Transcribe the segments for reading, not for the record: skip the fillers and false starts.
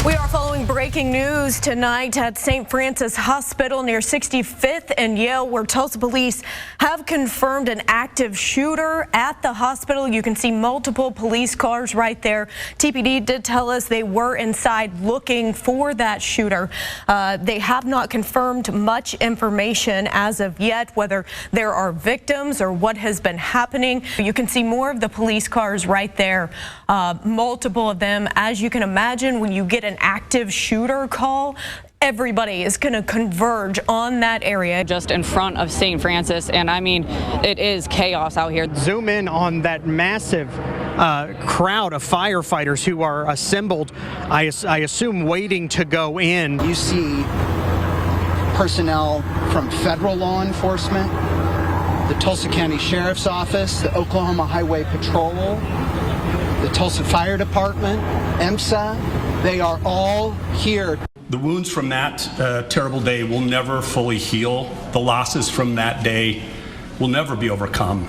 We are following breaking news tonight at St. Francis Hospital near 65th and Yale, where Tulsa police have confirmed an active shooter at the hospital. You can see multiple police cars right there. TPD did tell us they were inside looking for that shooter. They have not confirmed much information as of yet, whether there are victims or what has been happening. You can see more of the police cars right there, multiple of them. As you can imagine, when you get an active shooter call, everybody is going to converge on that area. Just in front of St. Francis, and I mean, it is chaos out here. Zoom in on that massive crowd of firefighters who are assembled, I assume waiting to go in. You see personnel from federal law enforcement, the Tulsa County Sheriff's Office, the Oklahoma Highway Patrol, the Tulsa Fire Department, EMSA. They are all here. The wounds from that terrible day will never fully heal. The losses from that day will never be overcome.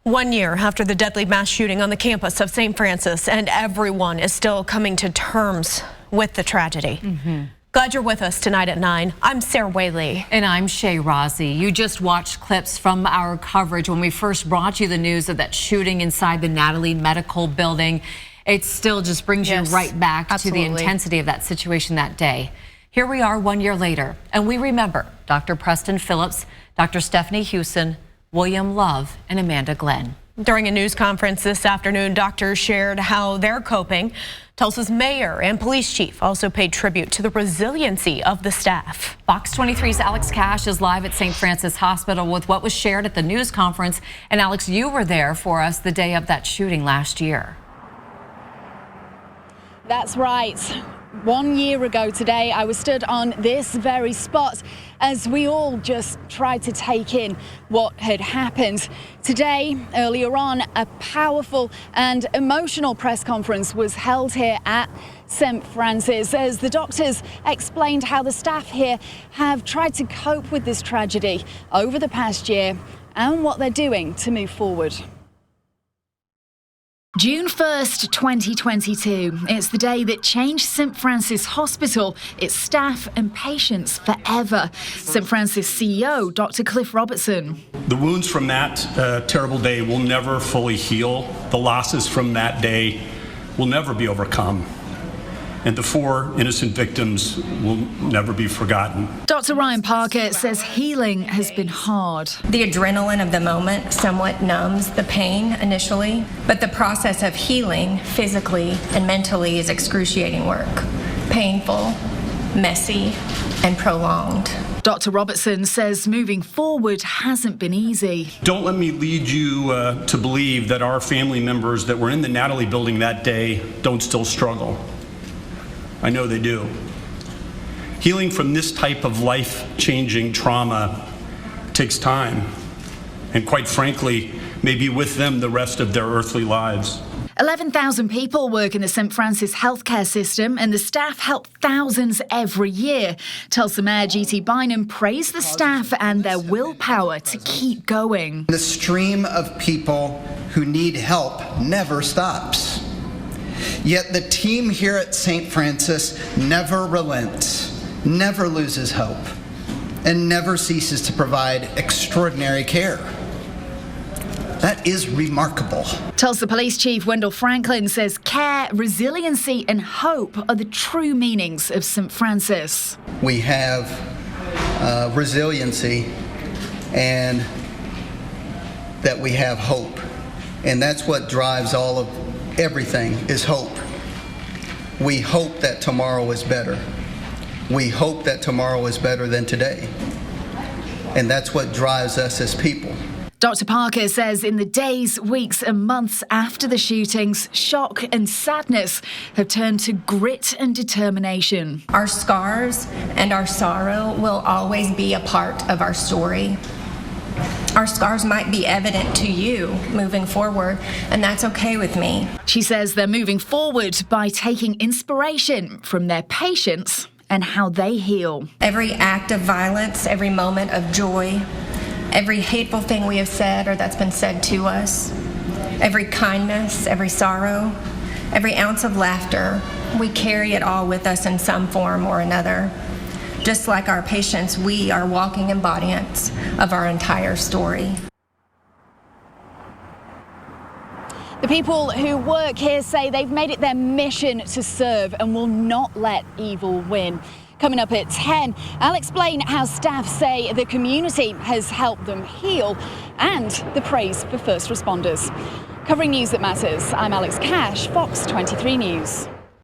1 year after the deadly mass shooting on the campus of St. Francis, and everyone is still coming to terms with the tragedy. Glad you're with us tonight at 9. I'm Sarah Whaley. And I'm Shay Rossi. You just watched clips from our coverage when we first brought you the news of that shooting inside the Natalie Medical Building. It still just brings you right back to the intensity of that situation that day. Here we are 1 year later, and we remember Dr. Preston Phillips, Dr. Stephanie Houston, William Love, and Amanda Glenn. During a news conference this afternoon, doctors shared how they're coping. Tulsa's mayor and police chief also paid tribute to the resiliency of the staff. Fox 23's Alex Cash is live at St. Francis Hospital with what was shared at the news conference. And Alex, you were there for us the day of that shooting last year. That's right. 1 year ago today, I was stood on this very spot as we all just tried to take in what had happened. Today, earlier on, a powerful and emotional press conference was held here at St. Francis as the doctors explained how the staff here have tried to cope with this tragedy over the past year and what they're doing to move forward. June 1st, 2022. It's the day that changed St. Francis Hospital, its staff and patients forever. St. Francis CEO, Dr. Cliff Robertson. The wounds from that terrible day will never fully heal. The losses from that day will never be overcome. And the 4 innocent victims will never be forgotten. Dr. Ryan Parker says healing has been hard. The adrenaline of the moment somewhat numbs the pain initially, but the process of healing physically and mentally is excruciating work. Painful, messy, and prolonged. Dr. Robertson says moving forward hasn't been easy. Don't let me lead you to believe that our family members that were in the Natalie building that day don't still struggle. I know they do. Healing from this type of life-changing trauma takes time, and quite frankly, may be with them the rest of their earthly lives. 11,000 people work in the St. Francis healthcare system, and the staff help thousands every year. Tulsa Mayor G.T. Bynum praised the staff and their willpower to keep going. The stream of people who need help never stops. Yet the team here at St. Francis never relents, never loses hope, and never ceases to provide extraordinary care. That is remarkable. Tulsa Police Chief Wendell Franklin says care, resiliency, and hope are the true meanings of St. Francis. We have resiliency and that we have hope. And that's what drives everything is hope. We hope that tomorrow is better. We hope that tomorrow is better than today. And that's what drives us as people. Dr. Parker says in the days, weeks and months after the shootings, shock and sadness have turned to grit and determination. Our scars and our sorrow will always be a part of our story. Our scars might be evident to you moving forward, and that's okay with me. She says they're moving forward by taking inspiration from their patients and how they heal. Every act of violence, every moment of joy, every hateful thing we have said or that's been said to us, every kindness, every sorrow, every ounce of laughter We carry it all with us in some form or another. Just like our patients, we are walking embodiments of our entire story. The people who work here say they've made it their mission to serve and will not let evil win. Coming up at 10, I'll explain how staff say the community has helped them heal and the praise for first responders. Covering news that matters, I'm Alex Cash, Fox 23 News.